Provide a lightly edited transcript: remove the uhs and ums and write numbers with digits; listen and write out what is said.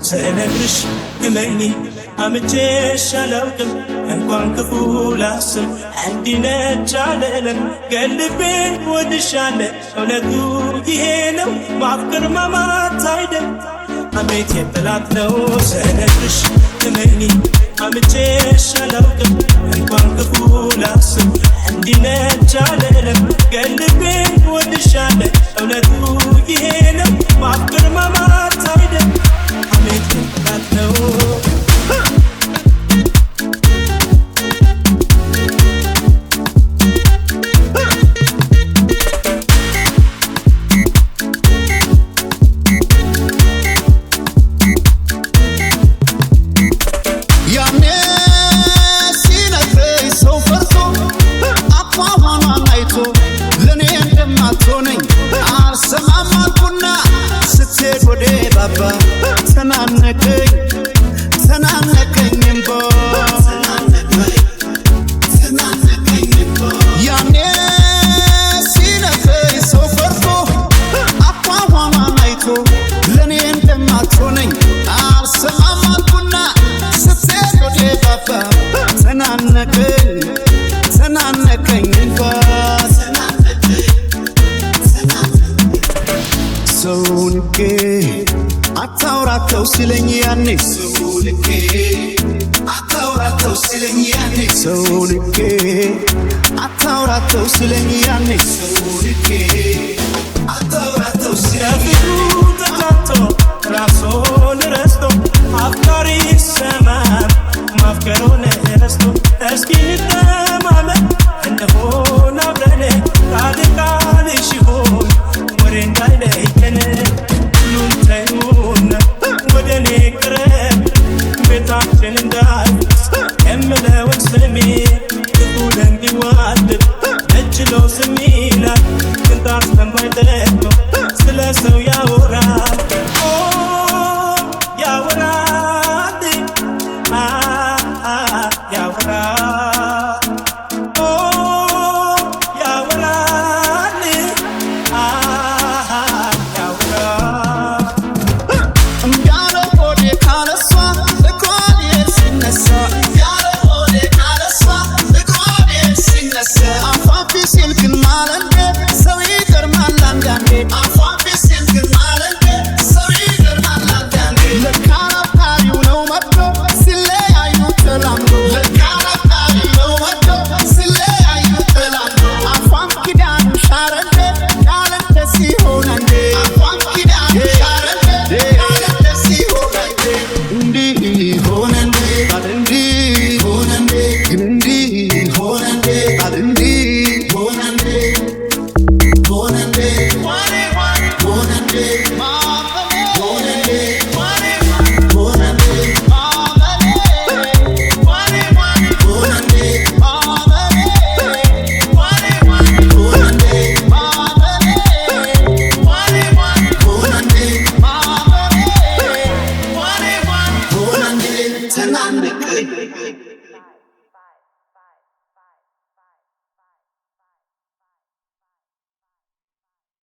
ስነግርሽ ግመኝ አምቼሽ አላውቅም እንኳን ክፉ ላስብ እንዲህ ነች አልልም ገልቤን ወድሻለሁ እውነቱ ይሄ ነው ማፍቀር ማማት አይደል አሜት የጠላት ነው ስነግርሽ ግመኝ አምቼሽ አላውቅም እንኳን ክፉ ላስብ እንዲህ ነች አልልም ገልቤን ወድሻለሁ እውነቱ ይሄ ነው ማፍቀር ማማት አይደል አሜት የጠላት ነው አታውራተው ሲለኝ ያኔ አታውራተው ሲለኝ ያኔ አታውራተው ሲለኝ ያኔ አታውራተው ሲለኝ ተታቶ ራሱን ረስቶ አፍቃሪ ሰማም ማፍቀሩን ረስቶ እስኪ እንተማመን እንሆን አብረን ቃል ቃልሽ ይሁን ወሬ እንዳይለየን ወደኔ ቅረብ ቤታችን እንዳይስ የምለውን ስሜ ክፉ ለሚዋድብ እችሎ ስሜ ይላል ቅንጣት ስለማይጠቅመው ስለ ሰው ያወራል ያወራል Silken